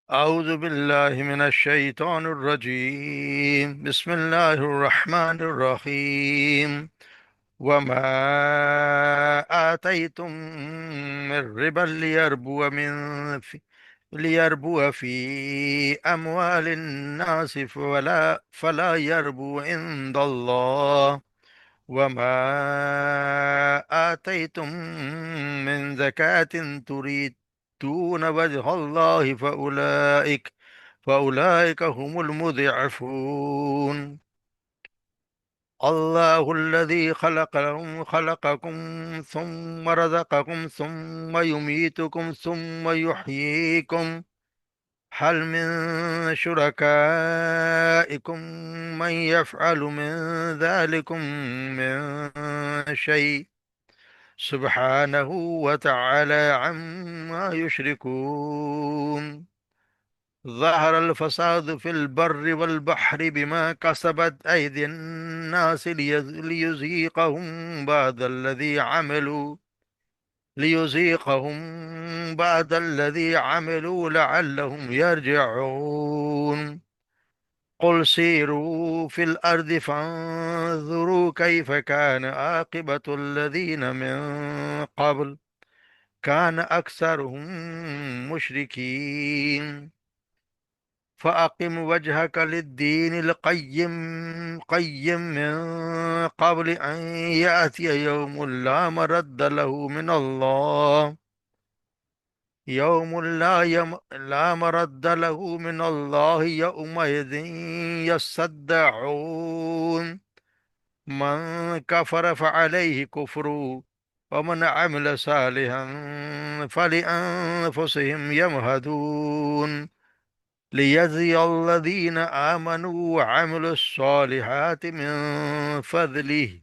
أعوذ بالله من الشيطان الرجيم. بسم الله الرحمن الرحيم. وما آتيتم من ربا ليربو في أموال الناس فلا يربو عند الله. وما آتيتم من زكاة تريدون وجه الله فأولئك هم المضعفون. الله الذي خلقكم ثم رزقكم ثم يميتكم ثم يحييكم. هل من شركائكم من يفعل من ذلكم من شيء؟ سبحانه وتعالى عما يشركون. ظهر الفساد في البر والبحر بما كسبت أيدي الناس ليذيقهم بعد الذي عملوا لعلهم يرجعون. قل سيروا في الأرض فانظروا كيف كان عاقبة الذين من قبل كان أكثرهم مشركين. فأقم وجهك للدين القيم من قبل أن يأتي يوم لا مرد له من الله. لا مرد له من الله يومئذ يصدعون. من كفر فعليه كفره ومن عمل صالحا فلأنفسهم يمهدون ليجزي الذين آمنوا وعملوا الصالحات من فضله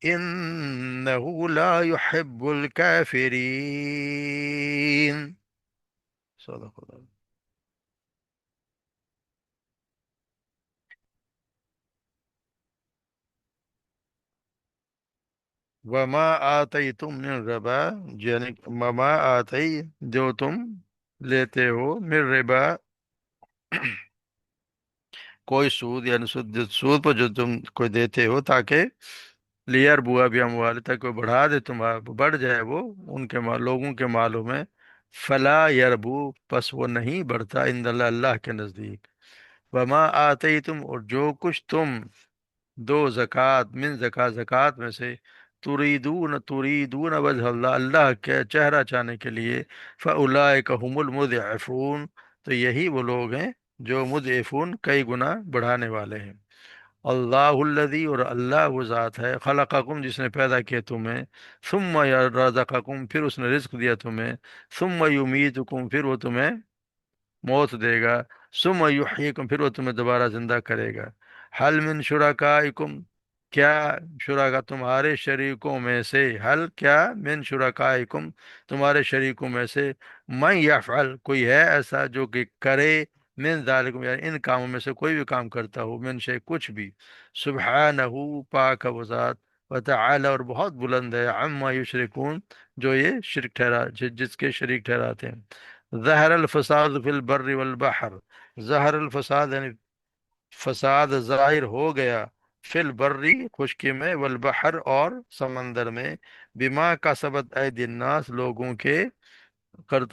إنه لا يحب الكافرين. صدق الله. وما آتیتم من ربا، یعنی وما آتی، جو تم لیتے ہو، من ربا، کوئی سود، یعنی سود پر جو تم کوئی دیتے ہو تاکہ لیئر بوا بھی اموال، تک کوئی بڑھا دے، تمہارا بڑھ جائے وہ ان کے لوگوں کے مالوں میں، فلا یربو، پس وہ نہیں بڑھتا، عند اللہ، اللہ کے نزدیک. وما آتیتم، اور جو کچھ تم دو، زکوٰۃ، من زکوٰۃ میں سے، تریدون وجہ اللہ، اللہ کے چہرہ چاہنے کے لیے، فاولئک هم المضعفون، تو یہی وہ لوگ ہیں جو مضعفون، کئی گنا بڑھانے والے ہیں. اللہ الذی، اور اللہ وہ ذات ہے، خلقکم، جس نے پیدا کیا تمہیں، ثم رزقکم، پھر اس نے رزق دیا تمہیں، ثم یمیتکم، پھر وہ تمہیں موت دے گا، ثم یحییکم، پھر وہ تمہیں دوبارہ زندہ کرے گا. حل من شرکائکم، کیا شرکا تمہارے شریکوں میں سے، حل کیا، من شرکائکم تمہارے شریکوں میں سے، من یفعل کوئی ہے ایسا جو کہ کرے، من ذالکم یعنی ان کاموں میں سے کوئی بھی کام کرتا ہو، من شے کچھ بھی، سبحانہ پاک ہے وہ ذات، وتعالی اور بہت بلند ہے، عما یشرکون جو یہ شرک جس کے شریک ٹھہراتے ہیں. ظہر الفساد فی البر والبحر، ظہر الفساد یعنی فساد ظاہر ہو گیا، فی البری خشکی میں، والبحر اور سمندر میں، بما کا سبت اید الناس لوگوں کے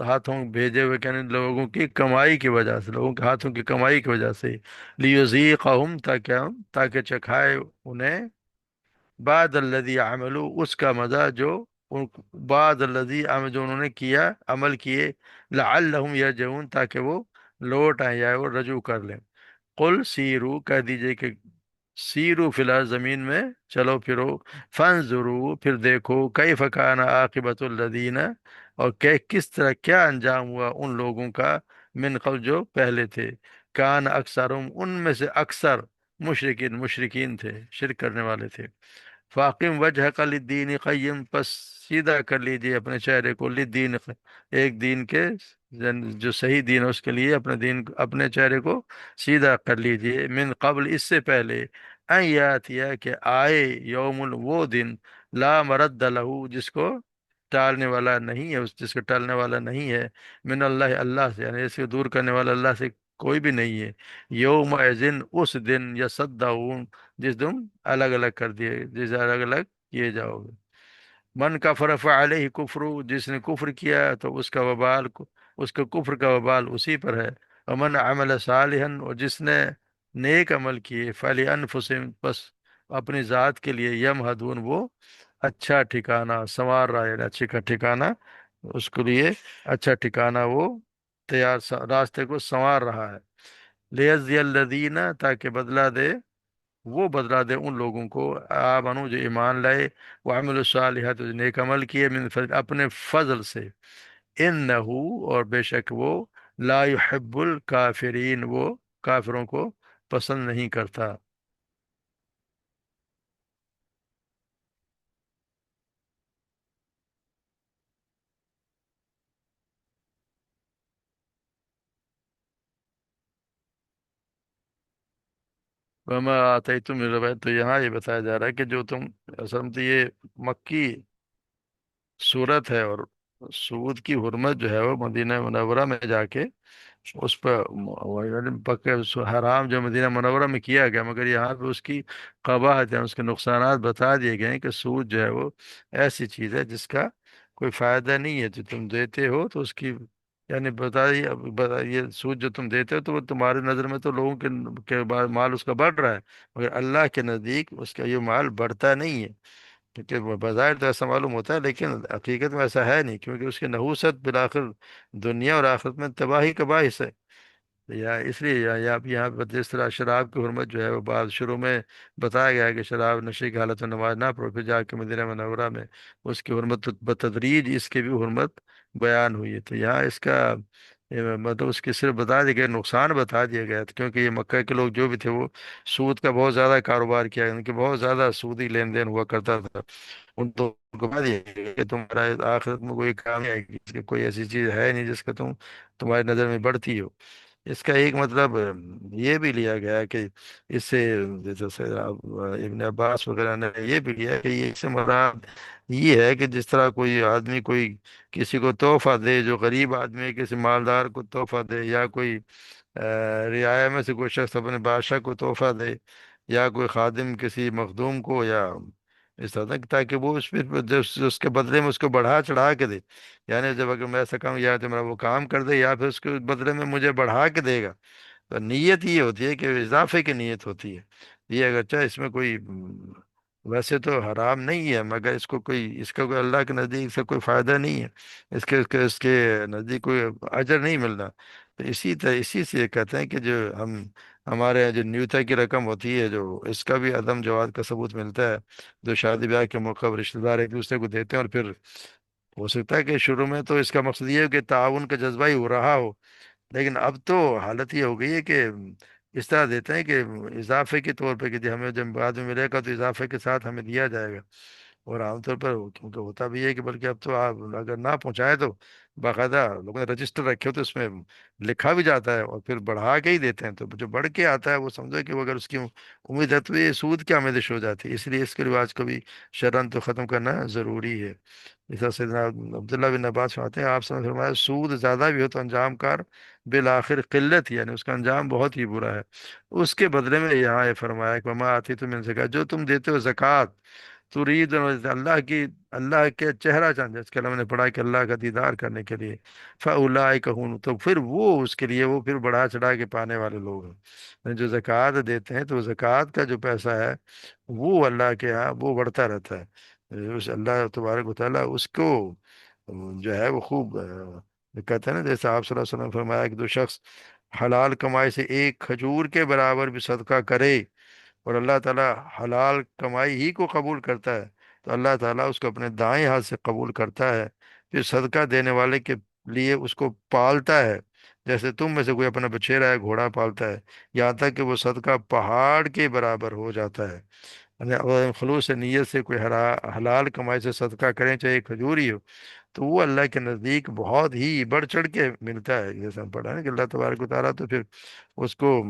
ہاتھوں بھیجے ہوئے، یعنی لوگوں کی کمائی کی وجہ سے، لوگوں کے ہاتھوں کی کمائی کی وجہ سے، لیذیقہم تاکہ چکھائے انہیں، بعد الذی عملو اس کا مزہ جو بعد الذی عمل جو انہوں نے کیا، عمل کیے، لعلہم یرجعون تاکہ وہ لوٹ آئیں یا وہ رجوع کر لیں. قل سیرو، کہہ دیجئے کہ سیرو فی الارض زمین میں چلو پھرو، فانظرو پھر دیکھو، کیف کان عاقبت الذین، اور کہ کس طرح کیا انجام ہوا ان لوگوں کا، من قبل جو پہلے تھے، کان اکثرهم ان میں سے اکثر، مشرکین تھے، شرک کرنے والے تھے. فاقم وجہ کا للدین قیم، پس سیدھا کر لیجیے اپنے چہرے کو، للدین ایک دین کے، جو صحیح دین ہے اس کے لیے اپنے دین اپنے چہرے کو سیدھا کر لیجیے، من قبل اس سے پہلے، ان یاتیا کہ آئے، یوم وہ دن، لا مرد لہو جس کو टालने वाला नहीं है, उस जिसका टालने वाला नहीं है। मिन अल्लाह, अल्लाह से, यानी इसको दूर करने वाला अल्लाह से कोई भी नहीं है। यौम दिन, उस दिन, यसद्दाऊन, जिस दिन अलग अलग कर दिए, जिस अलग अलग किए जाओगे। मन का फरफ अलैहि कुफरू, जिसने कुफ्र किया तो उसका वबाल, उसका कुफ्र का वबाल उसी पर है। अमन अमल सालिहन, और जिसने नेक अमल किए, फली अनफुसिहिम, बस अपनी ज़ात के लिए, यमहदून, वो अच्छा ठिकाना संवार रहा है, यानी अच्छी का ठिकाना उसके लिए, अच्छा ठिकाना वो तैयार, रास्ते को संवार रहा है। लियज़ियल्लज़ीना, ताकि बदला दे, वो बदला दे उन लोगों को, आमनू, जो ईमान लाए, वो अमिल सालिहात, जो नेक अमल किए, मिन फज़ल, अपने फजल से। इन्नहू, और बेशक वो, ला युहिब्बुल काफिरीन, वो काफिरों को पसंद नहीं करता। वमा आतैतुम मिन रिबा, तो यहाँ ये बताया जा रहा है कि जो तुम, असल में तो ये मक्की सूरत है, और सूद की हुर्मत जो है वो मदीना मुनव्वरा में जाके उस पर पक्के हराम जो मदीना मुनव्वरा में किया गया, मगर यहाँ पे उसकी कबाहत है, उसके नुकसानात बता दिए गए हैं कि सूद जो है वो ऐसी चीज़ है जिसका कोई फायदा नहीं है। जो तुम देते हो तो उसकी, यानी बताइए, अब बताइए, सूद जो तुम देते हो तो वो तुम्हारी नज़र में तो लोगों के बाद माल उसका बढ़ रहा है, मगर अल्लाह के नज़दीक उसका ये माल बढ़ता नहीं है। क्योंकि बाजार तो ऐसा मालूम होता है, लेकिन हकीकत में ऐसा है नहीं, क्योंकि उसकी नहूसत बिलाखिर दुनिया और आखिरत में तबाही का बाइस है। या इसलिए या आप यहाँ पर जिस तरह शराब की हुर्मत जो है वो बाद शुरू में बताया गया है कि शराब नशे की हालत में नमाज ना पढ़ो, फिर जाके मदीना मुनव्वरा में उसकी हुर्मत बतदरीज इसकी भी हुर्मत बयान हुई है। तो यहाँ इसका मतलब उसके सिर्फ बता दिया गया, नुकसान बता दिया गया था, क्योंकि ये मक्का के लोग जो भी थे वो सूद का बहुत ज़्यादा कारोबार किया, उनके बहुत ज़्यादा सूदी लेन देन हुआ करता था। उन तो उनको बता दिया गया कि तुम्हारा आखिरत में कोई काम नहीं आएगी, इसकी कोई ऐसी चीज़ है नहीं जिसका तुम्हारी नज़र में बढ़ती हो। इसका एक मतलब ये भी लिया गया है कि इससे, जैसे इब्न अब्बास वगैरह ने ये भी लिया है कि ये इससे मुराद ये है कि जिस तरह कोई आदमी कोई किसी को तोहफा दे, जो गरीब आदमी है, किसी मालदार को तोहफा दे, या कोई रियाया में से कोई शख्स अपने बादशाह को तोहफा दे, या कोई खादिम किसी मखदूम को, या इस तरह तक, ताकि वो उस पर जब उसके बदले में उसको बढ़ा चढ़ा के दे। यानी जब अगर मैं ऐसा कहूँ या तो मेरा वो काम कर दे, या फिर उसके बदले में मुझे बढ़ा के देगा, तो नीयत ये होती है कि इजाफे की नीयत होती है। ये अगर चाहे इसमें कोई वैसे तो हराम नहीं है, मगर इसको कोई, इसका कोई अल्लाह के नज़दीक से कोई फ़ायदा नहीं है, इसके इसके इसके नज़दीक कोई अजर नहीं मिलना। तो इसी से कहते हैं कि जो हमारे यहाँ जो न्यूता की रकम होती है, जो इसका भी अदम जवाज का सबूत मिलता है। जो शादी ब्याह के मौके पर रिश्तेदार एक दूसरे को देते हैं, और फिर हो सकता है कि शुरू में तो इसका मकसद ये हो कि ताउन का जज्बा ही हो रहा हो, लेकिन अब तो हालत ये हो गई है कि इस तरह देते हैं कि इजाफे के तौर पे, कि हमें जब बाद में मिलेगा तो इजाफे के साथ हमें दिया जाएगा। और आमतौर पर क्योंकि होता भी है कि, बल्कि अब तो आप अगर ना पहुंचाए तो बाकायदा लोगों ने रजिस्टर रखे हो तो उसमें लिखा भी जाता है, और फिर बढ़ा के ही देते हैं। तो जो बढ़ के आता है वो समझो कि वो, अगर उसकी उम्मीद है तो ये सूद की आमेदिश हो जाती है। इसलिए इसके रिवाज को भी शरन तो ख़त्म करना ज़रूरी है। जैसा सैयदना अब्दुल्ला बिन अब्बास फरमाते हैं, आप समझ फरमाया, सूद ज़्यादा भी हो तो अंजाम कार बिल आखिर किल्लत ही, यानी उसका अंजाम बहुत ही बुरा है। उसके बदले में यहाँ ये फरमाया कि वमा आती तुम इनसे, जो तुम देते हो ज़कात, तुरीद अल्लाह की, अल्लाह के चेहरा चांद, इसके अलावा मैंने पढ़ा कि अल्लाह का दीदार करने के लिए, फ़उलाइक कहूँ, तो फिर वो उसके लिए वो फिर बढ़ा चढ़ा के पाने वाले लोग हैं। यानी जो ज़कात देते हैं, तो ज़कात का जो पैसा है वो अल्लाह के यहाँ वो बढ़ता रहता है। उस अल्लाह तबारक व तआला उसको जो है वो खूब कहते हैं ना, जैसे आप सल्लल्लाहु अलैहि वसल्लम ने फरमाया कि जो शख्स हलाल कमाई से एक खजूर के बराबर भी सदका करे, और अल्लाह ताला हलाल कमाई ही को कबूल करता है, तो अल्लाह ताला उसको अपने दाएं हाथ से कबूल करता है। फिर सदका देने वाले के लिए उसको पालता है, जैसे तुम में से कोई अपना बछेरा है, घोड़ा पालता है, यहाँ तक कि वो सदका पहाड़ के बराबर हो जाता है। यानी अगर खलूस नीयत से कोई हलाल कमाई से सदका करें, चाहे एक खजूर ही हो, तो वो अल्लाह के नज़दीक बहुत ही बढ़ चढ़ के मिलता है। जैसे हम पढ़ा है ना कि अल्लाह तबारक व तआला तो फिर उसको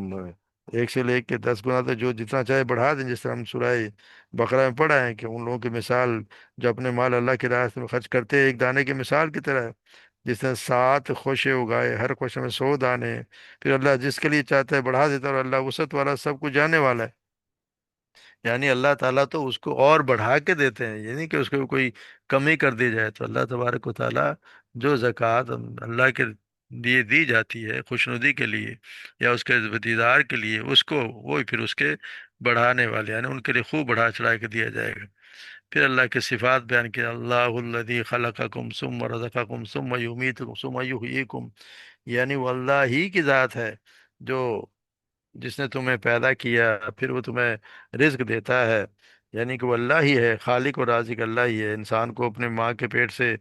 1 سے ले के 10 गुना तक जो जितना चाहे बढ़ा दें, जिस तरह हम सूरह बकरा में पढ़ा है कि उन लोगों की मिसाल जो अपने माल अल्लाह के रास्ते में खर्च करते हैं, एक दाने की मिसाल की तरह है। जिसने 7 खोशे उगाए, हर खोशे में 100 दाने हैं। फिर अल्लाह जिसके लिए चाहता है बढ़ा देता है, और अल्लाह वसत वाला सब कुछ जानने वाला है। यानी अल्लाह ताला तो उसको और बढ़ा के देते हैं, ये नहीं कि उसको कोई कमी कर दी जाए। तो अल्लाह तबारक व ताला जो ज़कात अल्लाह के लिए दी जाती है खुशनुदी के लिए या उसके दीदार के लिए, उसको वो फिर उसके बढ़ाने वाले, यानी उनके लिए खूब बढ़ा चढ़ा के दिया जाएगा। फिर अल्लाह की सिफात बयान की, अल्लाहुल्लज़ी खलक़कुम सुम्मा रज़क़कुम सुम्मा युमीतुकुम सुम्मा युहयीकुम। यानी वो अल्लाह ही की ज़ात है जो, जिसने तुम्हें पैदा किया, फिर वो तुम्हें रिज्क देता है। यानी कि वो अल्लाह ही है, खालिक और राजिक अल्लाह ही है। इंसान को अपने माँ के पेट से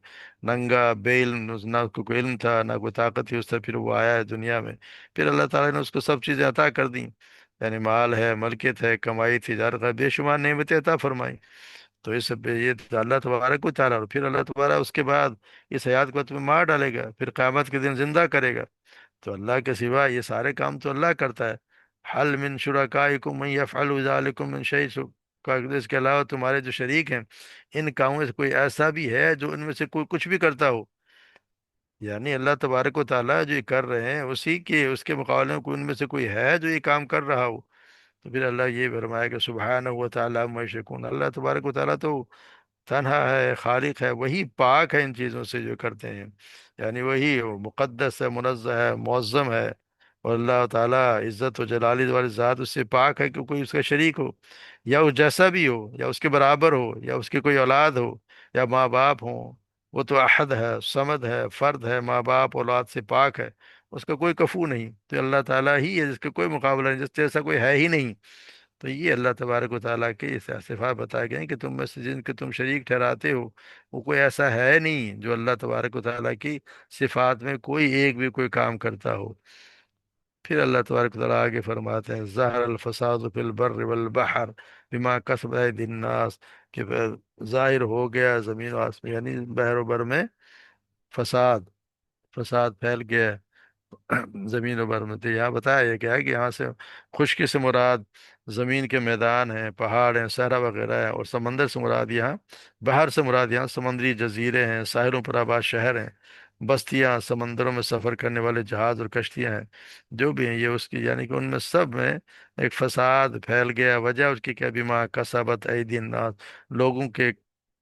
नंगा बेइल्म, ना उसको कोई इल्म था ना कोई ताकत थी उससे, फिर वो आया है दुनिया में। फिर अल्लाह ताला ने उसको सब चीज़ें अता कर दी, यानी माल है, मलकियत है, कमाई, तिजारत है, बेशुमार नेमतें अता फरमाई। तो इस सब ये तो अल्लाह तबारक व तआला। और फिर अल्लाह तबारक उसके बाद इस हयात को तुम्हें मार डालेगा, फिर क़यामत के दिन जिंदा करेगा। तो अल्लाह के सिवा ये सारे काम तो अल्लाह करता है। हल मिन शुरकाइकुम मन यफ़अलु ज़ालिकुम मिन शै, का इसके अलावा तुम्हारे जो शरीक हैं इन कामों में से कोई ऐसा भी है जो इनमें से कोई कुछ भी करता हो। यानी अल्लाह तबारक व ताला जो ये कर रहे हैं उसी के उसके मुकाबले में कोई उनमें से कोई है जो ये काम कर रहा हो। तो फिर अल्लाह ये फरमाया कि सुबहानहू व तआला अम्मा युशरिकून। अल्लाह तबारक व ताला तो तन्हा है, खालिक है, वही पाक है इन चीज़ों से जो करते हैं। यानी वही मुक़द्दस है, मुनज़्ज़ह है, मुअज़्ज़म है। और अल्लाह ताला इज़्ज़त व जलाली वाली ज़ात उससे पाक है कि कोई उसका शरीक हो, या वो जैसा भी हो, या उसके बराबर हो, या उसकी कोई औलाद हो, या माँ बाप हो। वो तो अहद है, समद है, फ़र्द है, माँ बाप औलाद से पाक है। उसका कोई कफू नहीं। तो अल्लाह ताला ही है जिसका कोई मुकाबला नहीं, जिस जैसा कोई है ही नहीं। तो ये अल्लाह तबारक व ताला के इस सिफात बताए गए हैं कि तुम में से जिनके तुम शरीक ठहराते हो वो कोई ऐसा है नहीं जो अल्लाह तबारक व ताला की सिफात में कोई एक भी कोई काम करता हो। फिर अल्लाह तबारक व ताला आगे फरमाते हैं, ज़हर अल फसाद फिल बर्र वल बहर बिमा कसबत अयदीन नास, कि ज़ाहिर हो गया ज़मीन और आसमान, यानी बहर व बर में फसाद, फसाद फैल गया जमीन और बर में। तो यहाँ बताया ये क्या है कि यहाँ से खुशकी से मुराद जमीन के मैदान हैं, पहाड़ हैं, सहरा वगैरह है। और समंदर से मुराद यहाँ, बाहर से मुराद यहाँ समुद्री जजीरे हैं, साहिलों पर आबाद शहर हैं, बस्तियाँ, समंदरों में सफ़र करने वाले जहाज और कश्तियाँ हैं, जो भी हैं ये उसकी, यानी कि उनमें सब में एक फसाद फैल गया। वजह उसकी क्या, बिमा कसबत ऐदीन नास, लोगों के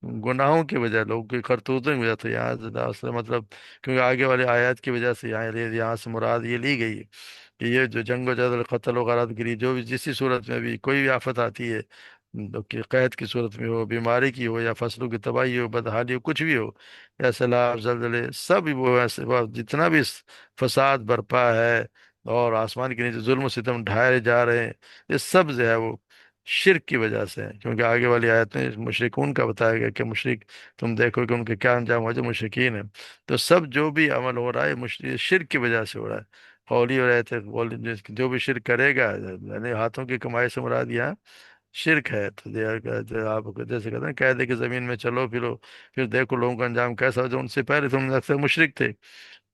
गुनाहों की वजह, लोगों की करतूतों की वजह। तो यहाँ असल मतलब, क्योंकि आगे वाले आयत की वजह से यहाँ से मुराद ये ली गई है कि ये जो जंग जदल कत्ल वगारत गिरी, जो भी जिस सूरत में भी कोई भी आफत आती है, तो कि कैद की सूरत में हो, बीमारी की हो, या फसलों की तबाही हो, बदहाली हो, कुछ भी हो, या सैलाब जलजले, सब वो ऐसे वो जितना भी फसाद बरपा है और आसमान के नीचे जुल्म सितम ढाए जा रहे हैं, ये सब जो है वो शिरक की वजह से है। क्योंकि आगे वाली आयत में मुशरिकून का बताया गया कि मुशरिक, तुम देखो कि उनके क्या अंजाम हो जो मुशरिकीन है। तो सब जो भी अमल हो रहा है मुश्किल शिरक की वजह से हो रहा है। कौली और ऐसे बोल, जो भी शिरक करेगा, यानी हाथों की कमाई से मुराद यहाँ शिरक है। तो आप जैसे कहते हैं कहते कि जमीन में चलो फिरो, फिर देखो लोगों का अंजाम कैसा हो जो उनसे पहले तुम अक्सर मुशरिक थे।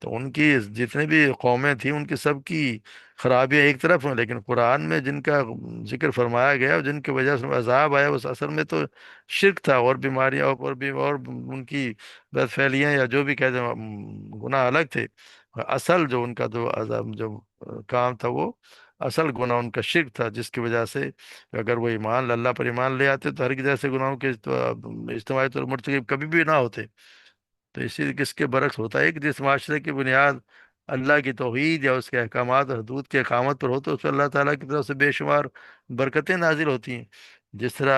तो उनकी जितनी भी कौमें थी उनकी सबकी खराबियां एक तरफ हैं, लेकिन कुरान में जिनका जिक्र फरमाया गया और जिनकी वजह से अजाब आया, उस असल में तो शिरक था। और बीमारियां और भी और उनकी बदफैलियां या जो भी कहते हैं गुनाह अलग थे। असल जो उनका जो अजाब जो काम था वो असल गुनाह उनका शिरक था, जिसकी वजह से अगर वो ईमान अल्लाह पर ईमान ले आते तो हर जैसे गुनाहों के तो इज्तिमाई तौर मुर्तकिब कभी भी ना होते। तो इसी किसके बरक्स होता है कि जिस माशरे की बुनियाद अल्लाह की तौहीद या उसके अहकामात और हदूद के अकामत पर हो, तो उस पर अल्लाह ताला की तरफ से बेशुमार बरकतें नाजिल होती हैं। जिस तरह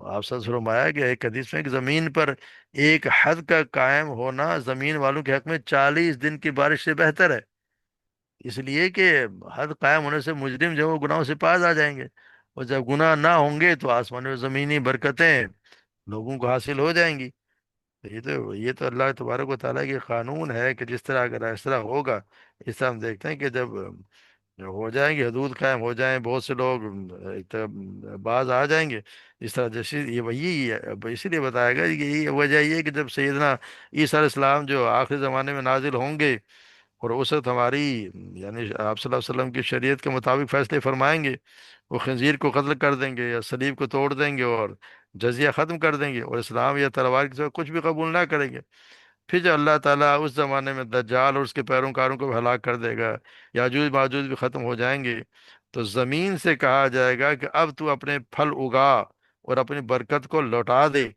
आप सब फरमाया गया एक हदीस में कि ज़मीन पर एक हद का कायम होना ज़मीन वालों के हक में 40 दिन की बारिश से बेहतर है। इसलिए कि हद कायम होने से मुजरिम जो है वो गुनाहों से पास आ जाएंगे, और जब गुनाह ना होंगे तो आसमानी और ज़मीनी बरकतें लोगों को हासिल हो जाएंगी। तो ये तो अल्लाह तबारक व ताला की कानून है कि जिस तरह अगर ऐसा होगा, इस तरह हम देखते हैं कि जब हो जाएंगे हदूद कायम हो जाएं, बहुत से लोग एक तरह बाज आ जाएंगे। इस तरह जैसे ये वही है, अब इसीलिए बताया गया कि ये वजह ये है कि जब सैयदना ईसा अलैहिस्सलाम जो आखिरी ज़माने में नाजिल होंगे, اور اس وقت ہماری یعنی آپ صلی اللہ علیہ وسلم کی شریعت کے مطابق فیصلے فرمائیں گے، وہ خنزیر کو قتل کر دیں گے یا صلیب کو توڑ دیں گے اور جزیہ ختم کر دیں گے، اور اسلام یا تلوار کے سوا کچھ بھی قبول نہ کریں گے۔ پھر جو اللہ تعالیٰ اس زمانے میں دجال اور اس کے پیروکاروں کو بھی ہلاک کر دے گا، یاجوج ماجوج بھی ختم ہو جائیں گے، تو زمین سے کہا جائے گا کہ اب تو اپنے پھل اگا اور اپنی برکت کو لوٹا دے۔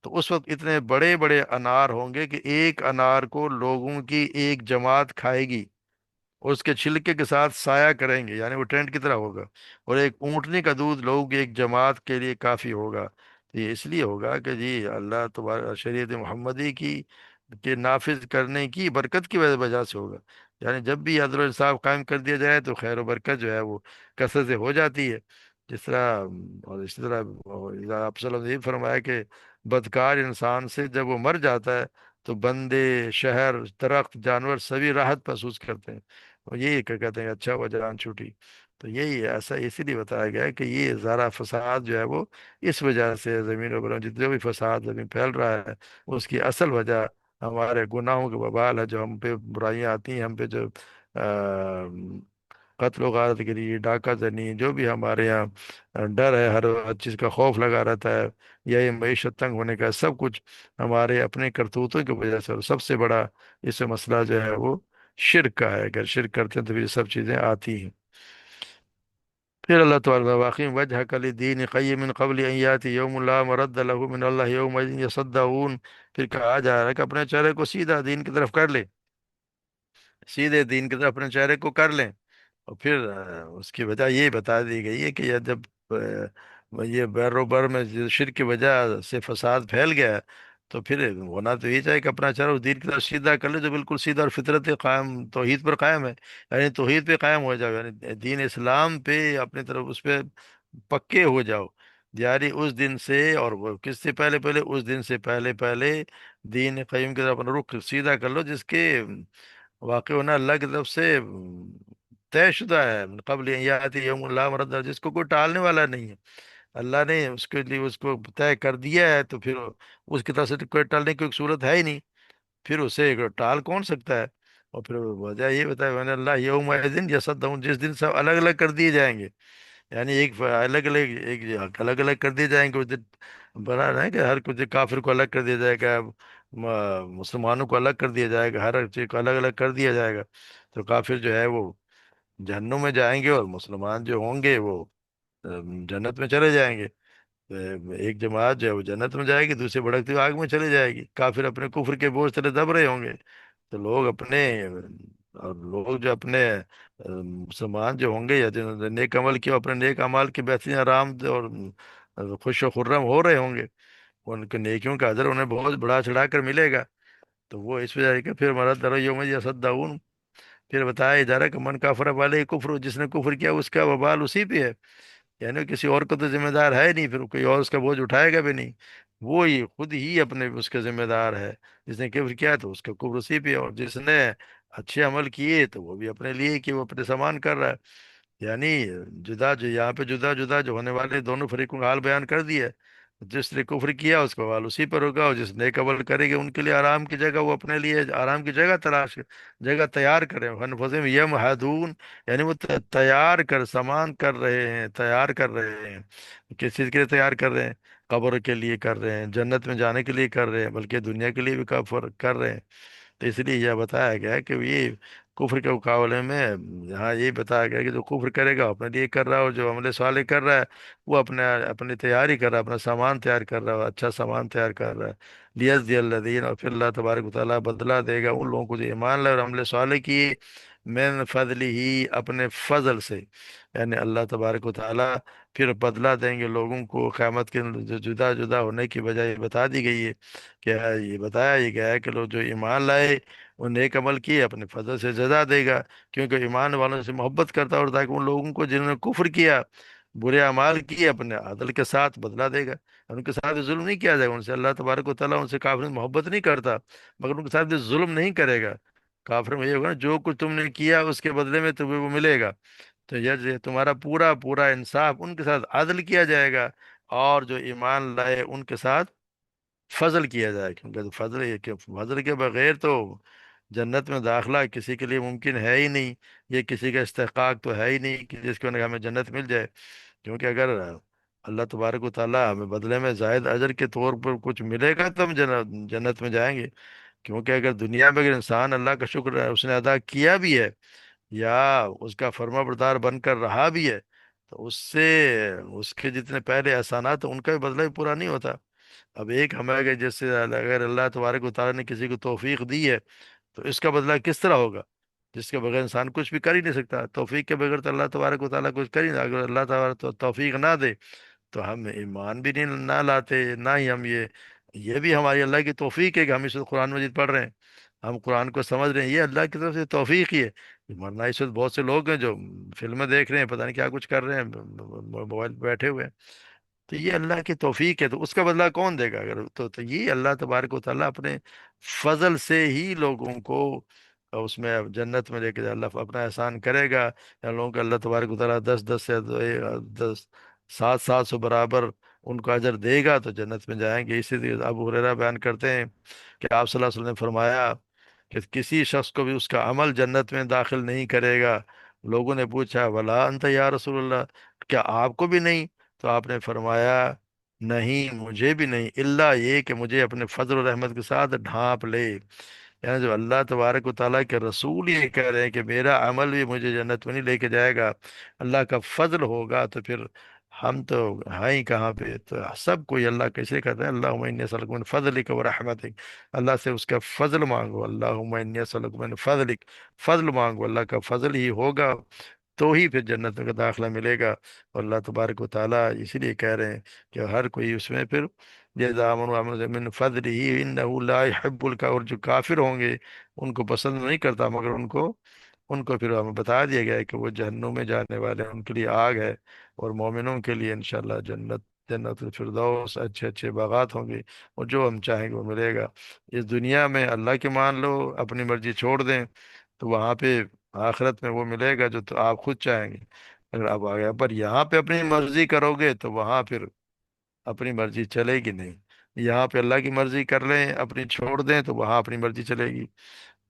تو اس وقت اتنے بڑے بڑے انار ہوں گے کہ ایک انار کو لوگوں کی ایک جماعت کھائے گی، اور اس کے چھلکے کے ساتھ سایہ کریں گے، یعنی وہ ٹینٹ کی طرح ہوگا، اور ایک اونٹنی کا دودھ لوگوں کی ایک جماعت کے لیے کافی ہوگا۔ تو یہ اس لیے ہوگا کہ جی اللہ تبارک شریعت محمدی کی کے نافذ کرنے کی برکت کی وجہ سے ہوگا۔ یعنی جب بھی عدل و انصاف قائم کر دیا جائے تو خیر و برکت جو ہے وہ کثرت سے ہو جاتی ہے۔ جس طرح اور اسی طرح آپ صلی اللہ علیہ وسلم نے یہ فرمایا کہ بدکار انسان سے جب وہ مر جاتا ہے تو بندے، شہر، درخت، جانور سبھی راحت محسوس کرتے ہیں، اور یہی کہتے ہیں اچھا ہوا جان چھوٹی۔ تو یہی ایسا اسی لیے بتایا گیا ہے کہ یہ زارا فساد جو ہے وہ اس وجہ سے زمین و جتنے بھی فساد زمین پھیل رہا ہے اس کی اصل وجہ ہمارے گناہوں کے وبال ہے، جو ہم پہ برائیاں آتی ہیں، ہم پہ جو قتل و غارت گری، ڈاکہ زنی، جو بھی ہمارے یہاں ڈر ہے، ہر چیز کا خوف لگا رہتا ہے، یا یہ معیشت تنگ ہونے کا، سب کچھ ہمارے اپنے کرتوتوں کی وجہ سے، اور سب سے بڑا اس میں مسئلہ جو ہے وہ شرک کا ہے۔ اگر شرک کرتے ہیں تو پھر یہ سب چیزیں آتی ہیں۔ پھر اللہ تعالیٰ واقعی وجہ کل دین قیم من قبل ان یاتی یوم لا مرد له من اللہ یوم یصدعون۔ پھر کہا جا رہا ہے کہ اپنے چہرے کو سیدھا دین کی طرف کر لے، سیدھے دین کی طرف اپنے چہرے کو کر لیں۔ اور پھر اس کی وجہ یہ بتا دی گئی ہے کہ یہ جب یہ بر و بر میں جو شرک کی وجہ سے فساد پھیل گیا ہے، تو پھر ہونا تو یہ چاہیے کہ اپنا چہرہ اس دین کی طرف سیدھا کر لے جو بالکل سیدھا اور فطرت قائم توحید پر قائم ہے، یعنی توحید پہ قائم ہو جاؤ، یعنی دین اسلام پہ اپنی طرف اس پہ پکے ہو جاؤ، یعنی اس دن سے، اور وہ کس سے پہلے پہلے، اس دن سے پہلے پہلے دین قیم کی طرف اپنا رخ سیدھا کر لو، جس کے واقع ہونا اللہ کی طرف سے طے شدہ ہے، من قبل ان یاتی یوم لا مرد، جس کو کوئی ٹالنے والا نہیں ہے۔ اللہ نے اس کے لیے اس کو طے کر دیا ہے، تو پھر اس کی طرف سے کوئی ٹالنے کی کوئی صورت ہے ہی نہیں، پھر اسے ٹال کون سکتا ہے؟ اور پھر وجہ یہ بتایا میں نے، اللہ یوم دن یصدعون، جس دن سب الگ الگ کر دیے جائیں گے، یعنی الگ الگ الگ الگ کر دیے جائیں گے اس دن۔ بنا رہے ہیں کہ ہر کچھ کافر کو الگ کر دیا جائے گا، مسلمانوں کو الگ کر دیا جائے گا، ہر چیز کو الگ الگ کر دیا جائے گا، تو کافر جو ہے وہ جہنم میں جائیں گے، اور مسلمان جو ہوں گے وہ جنت میں چلے جائیں گے۔ ایک جماعت جو ہے وہ جنت میں جائے گی، دوسری بھڑکتی ہوئی آگ میں چلے جائے گی، کافر اپنے کفر کے بوجھ تلے دب رہے ہوں گے۔ تو لوگ اپنے اور لوگ جو اپنے مسلمان جو ہوں گے یا جنہوں نے نیک عمل کیا، اپنے نیک عمال کے بہترین آرام اور خوش و خرم ہو رہے ہوں گے، ان کے نیکیوں کا اجر انہیں بہت بڑا چڑھا کر ملے گا۔ تو وہ اس وجہ سے کہ پھر مرد در یوم یصدعون، پھر بتایا جا رہا ہے کہ من کافر والے کفر، جس نے کفر کیا اس کا وبال اسی پہ ہے، یعنی کسی اور کو تو ذمہ دار ہے نہیں، پھر کوئی اور اس کا بوجھ اٹھائے گا بھی نہیں، وہ ہی خود ہی اپنے اس کا ذمہ دار ہے۔ جس نے کفر کیا تو اس کا کفر اسی پہ ہے، اور جس نے اچھے عمل کیے تو وہ بھی اپنے لیے کہ وہ اپنے سامان کر رہا ہے، یعنی جدا جو یہاں پہ جدا جدا جو ہونے والے دونوں فریقوں کا حال بیان کر دیا ہے۔ جس نے کفر کیا اس کا حال اسی پر ہوگا، اور جس نیک عمل کرے گا ان کے لیے آرام کی جگہ، وہ اپنے لیے آرام کی جگہ تلاش جگہ تیار کرے، فنفسم یمہدون، یعنی وہ تیار کر سامان کر رہے ہیں، تیار کر رہے ہیں۔ کس چیز کے لیے تیار کر رہے ہیں؟ قبر کے لیے کر رہے ہیں، جنت میں جانے کے لیے کر رہے ہیں، بلکہ دنیا کے لیے بھی کفر کر رہے ہیں۔ تو اس لیے یہ بتایا گیا ہے کہ یہ کفر کے مقابلے میں یہاں یہ بتایا گیا ہے کہ جو کفر کرے گا وہ اپنے لیے کر رہا ہے، اور جو عمل صالح کر رہا ہے وہ اپنی تیاری کر رہا ہے، اپنا سامان تیار کر رہا ہے، اچھا سامان تیار کر رہا ہے، لیزدی الذین، اور پھر اللہ تبارک و تعالیٰ بدلہ دے گا ان لوگوں کو جو ایمان لائے اور عمل صالح کیے، من فضل ہی، اپنے فضل سے، یعنی اللہ تبارک و تعالیٰ پھر بدلہ دیں گے لوگوں کو قیامت کے جو جدا جدا ہونے کی وجہ یہ بتا دی گئی ہے کہ یہ بتایا یہ گیا ہے کہ لوگ جو ایمان لائے وہ نیک عمل کیے اپنے فضل سے جزا دے گا، کیونکہ ایمان والوں سے محبت کرتا ہے، اور تاکہ ان لوگوں کو جنہوں نے کفر کیا، برے اعمال کیے، اپنے عدل کے ساتھ بدلہ دے گا۔ ان کے ساتھ ظلم نہیں کیا جائے گا، ان سے اللہ تبارک و تعالیٰ ان سے کافر محبت نہیں کرتا، مگر ان کے ساتھ بھی ظلم نہیں کرے گا۔ کافر میں یہ ہوگا نا، جو کچھ تم نے کیا اس کے بدلے میں تمہیں وہ ملے گا، تو یہ تمہارا پورا پورا انصاف ان کے ساتھ عدل کیا جائے گا، اور جو ایمان لائے ان کے ساتھ فضل کیا جائے، کیونکہ فضل یہ کہ فضل کے بغیر تو जन्नत में दाखिला किसी के लिए मुमकिन है ही नहीं। ये किसी का इस्तेहकाक तो है ही नहीं कि जिसको हमें जन्नत मिल जाए। क्योंकि अगर अल्लाह तबारक व ताला हमें बदले में जायद अजर के तौर पर कुछ मिलेगा तो हम जन्नत में जाएंगे। क्योंकि अगर दुनिया में अगर इंसान अल्लाह का शुक्र उसने अदा किया भी है या उसका फर्मा बरदार बनकर रहा भी है, तो उससे उसके जितने पहले एहसानात हैं, उनका भी बदला भी पूरा नहीं होता। अब एक हमें अगर जैसे अगर अल्लाह तबारक व तआला ने किसी को तौफीक दी है, तो इसका बदला किस तरह होगा, जिसके बगैर इंसान कुछ भी कर ही नहीं सकता। तौफीक के बगैर तो अल्लाह तबारक व तआला कुछ कर ही नहीं। अगर अल्लाह तबारक तो तौफीक ना दे तो हम ईमान भी नहीं ना लाते, ना ही हम ये भी हमारी अल्लाह की तौफीक है कि हम इस वक्त कुरान मजीद पढ़ रहे हैं, हम कुरान को समझ रहे हैं, ये अल्लाह की तरफ से तौफीक ही है। वरना इस वक्त बहुत से लोग हैं जो फिल्में देख रहे हैं, पता नहीं क्या कुछ कर रहे हैं, मोबाइल पे बैठे हुए हैं। तो ये अल्लाह की तौफीक है, तो उसका बदला कौन देगा? अगर तो ये अल्लाह तबारक व तआला अपने फजल से ही लोगों को उसमें अब जन्नत में लेके अल्लाह अपना एहसान करेगा। या लोगों को अल्लाह तबारक व तआला 10 10 से 10 7 700 बराबर उनको अजर देगा, तो जन्नत में जाएंगे। इसीलिए अबू हुरैरा बयान करते हैं कि आप सल्लल्लाहु अलैहि वसल्लम ने फरमाया कि किसी शख्स को भी उसका अमल जन्नत में दाखिल नहीं करेगा। लोगों ने पूछा, वला अंत या रसूलल्लाह, क्या आपको भी नहीं? तो आपने फरमाया, नहीं मुझे भी नहीं, इल्ला ये कि मुझे अपने फजल और रहमत के साथ ढांप ले। यानी जो अल्लाह तबारक व ताला के रसूल ये कह रहे हैं कि मेरा अमल भी मुझे जन्नत में नहीं लेके जाएगा, अल्लाह का फजल होगा, तो फिर हम तो हैं ही कहाँ पे? तो सब कोई अल्लाह कैसे कहते हैं, अल्लाहुम्मा इन्नी अस्अलुका मिन फज़लिक व रहमतिक, अल्लाह से उसका फजल मांगो। अल्लाहुम्मा इन्नी अस्अलुका मिन फज़लिक, फजल मांगो, अल्लाह का फजल ही होगा तो ही फिर जन्नत का दाखला मिलेगा। और अल्लाह तबारक व ताला इसीलिए कह रहे हैं कि हर कोई उसमें फिर जज़ा मन अमल मिन फज़लिही इन्नहु ला युहिब्बुल का, और जो काफिर होंगे उनको पसंद नहीं करता, मगर उनको उनको फिर हमें बता दिया गया है कि वो जहन्नुम में जाने वाले हैं, उनके लिए आग है। और मोमिनों के लिए इंशाल्लाह जन्नत, जन्नतुल फिरदौस, अच्छे अच्छे बागात होंगे, और जो हम चाहेंगे वो मिलेगा। इस दुनिया में अल्लाह की मान लो, अपनी मर्जी छोड़ दें, तो वहाँ पे आखिरत में वो मिलेगा जो तो आप खुद चाहेंगे। अगर आप आ गया पर यहाँ पे अपनी मर्जी करोगे तो वहाँ फिर अपनी मर्जी चलेगी नहीं। यहाँ पे अल्लाह की मर्जी कर लें, अपनी छोड़ दें, तो वहाँ अपनी मर्जी चलेगी।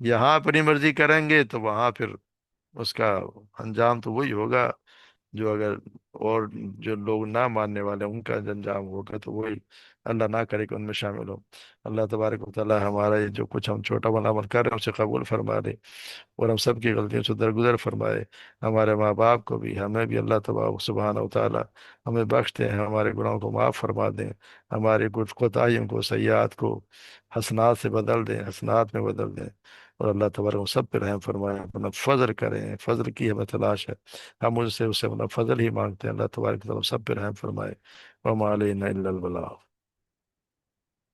यहाँ अपनी मर्जी करेंगे तो वहाँ फिर उसका अंजाम तो वही होगा जो अगर और जो लोग ना मानने वाले हैं, उनका अंजाम होगा तो वही। अल्लाह ना करे कि उनमें शामिल हो। अल्लाह तबारक व तआला हमारा ये जो कुछ हम छोटा बड़ा अमल कर रहे हैं उसे कबूल फरमा ले, और हम सब की गलतियों से दरगुजर फरमाए। हमारे माँ बाप को भी, हमें भी अल्लाह तबारक सुब्हानहू व तआला हमें बख्श दें, हमारे गुनाहों को माफ़ फरमा दें, हमारे कुछ कोताहियों को, सय्यात को हसनात से बदल दें, हसनात में बदल दें। और अल्लाह तबारक हम सब पे रहम फरमाए, अपना फजल करें, फजल की हमें तलाश है, हम उससे उससे अपना फजल ही मांगते हैं। अल्लाह तबारक हम सब पे रहम फरमाए। वमा अलैना इल्लल बलाग।